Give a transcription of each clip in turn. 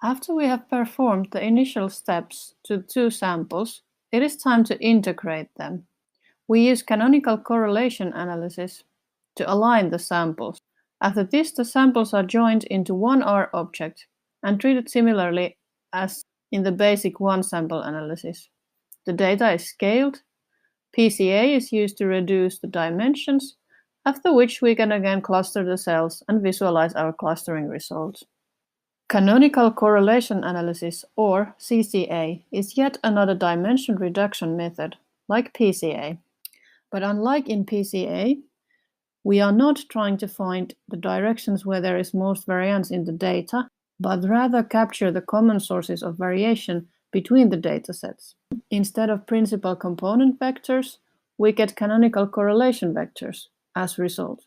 After we have performed the initial steps to two samples, it is time to integrate them. We use canonical correlation analysis to align the samples. After this, the samples are joined into one R object and treated similarly as in the basic one-sample analysis. The data is scaled, PCA is used to reduce the dimensions, after which we can again cluster the cells and visualize our clustering results. Canonical correlation analysis, or CCA, is yet another dimension reduction method, like PCA. But unlike in PCA, we are not trying to find the directions where there is most variance in the data, but rather capture the common sources of variation between the datasets. Instead of principal component vectors, we get canonical correlation vectors as result.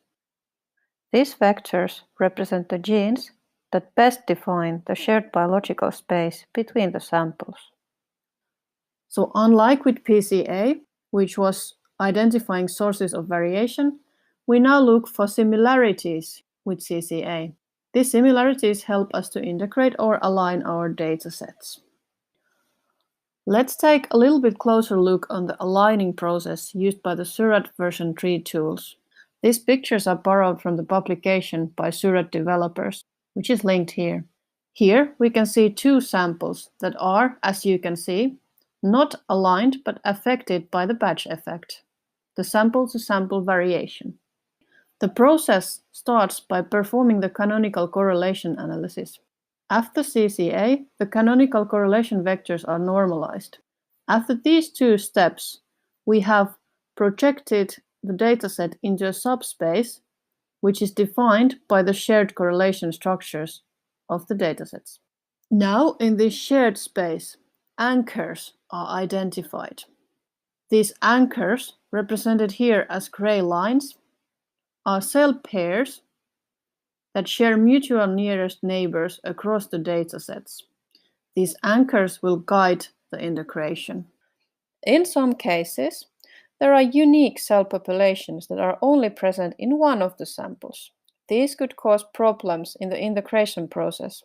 These vectors represent the genes that best define the shared biological space between the samples. So unlike with PCA, which was identifying sources of variation, we now look for similarities with CCA. These similarities help us to integrate or align our datasets. Let's take a little bit closer look on the aligning process used by the Surat version 3 tools. These pictures are borrowed from the publication by Surat developers, which is linked here. Here we can see two samples that are, as you can see, not aligned but affected by the batch effect, the sample-to-sample variation. The process starts by performing the canonical correlation analysis. After CCA, the canonical correlation vectors are normalized. After these two steps, we have projected the dataset into a subspace, which is defined by the shared correlation structures of the datasets. Now, in this shared space, anchors are identified. These anchors, represented here as gray lines, are cell pairs that share mutual nearest neighbors across the datasets. These anchors will guide the integration. In some cases, there are unique cell populations that are only present in one of the samples. These could cause problems in the integration process.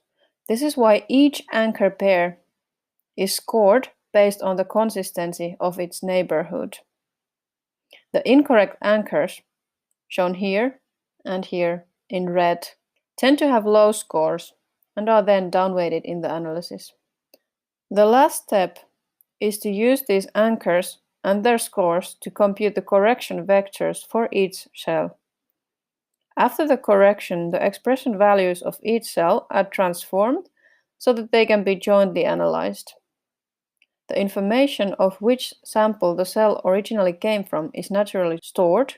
This is why each anchor pair is scored based on the consistency of its neighborhood. The incorrect anchors, shown here and here in red, tend to have low scores and are then downweighted in the analysis. The last step is to use these anchors and their scores to compute the correction vectors for each cell. After the correction, the expression values of each cell are transformed so that they can be jointly analyzed. The information of which sample the cell originally came from is naturally stored,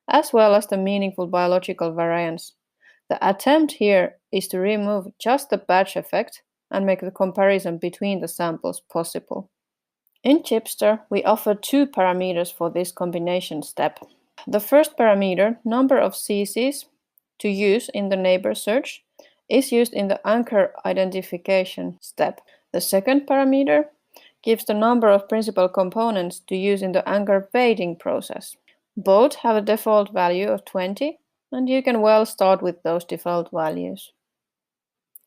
as well as the meaningful biological variance. The attempt here is to remove just the batch effect and make the comparison between the samples possible. In Chipster, we offer two parameters for this combination step. The first parameter, number of CCs to use in the neighbor search, is used in the anchor identification step. The second parameter gives the number of principal components to use in the anchor weighting process. Both have a default value of 20, and you can well start with those default values.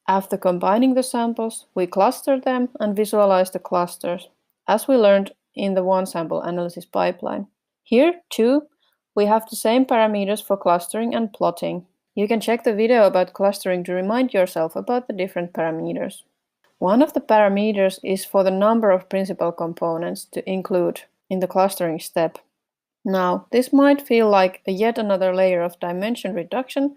After combining the samples, we cluster them and visualize the clusters, as we learned in the one-sample analysis pipeline. Here, too, we have the same parameters for clustering and plotting. You can check the video about clustering to remind yourself about the different parameters. One of the parameters is for the number of principal components to include in the clustering step. Now, this might feel like yet another layer of dimension reduction,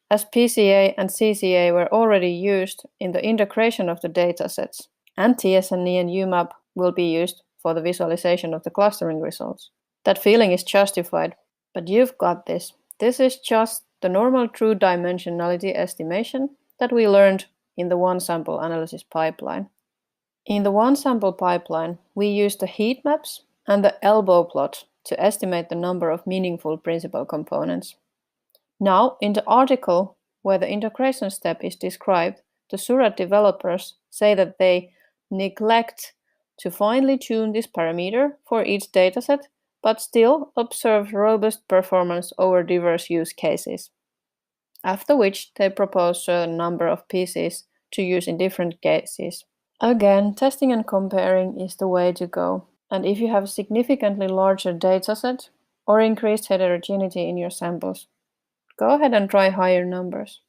as PCA and CCA were already used in the integration of the datasets, and TSNE and UMAP will be used for the visualization of the clustering results. That feeling is justified, but you've got this. This is just the normal true dimensionality estimation that we learned in the one-sample analysis pipeline. In the one-sample pipeline, we use the heat maps and the elbow plot to estimate the number of meaningful principal components. Now, in the article where the integration step is described, the Surat developers say that they neglect to finely tune this parameter for each dataset, but still observe robust performance over diverse use cases. After which they propose a certain number of pieces to use in different cases. Again, testing and comparing is the way to go. And if you have a significantly larger dataset or increased heterogeneity in your samples, go ahead and try higher numbers.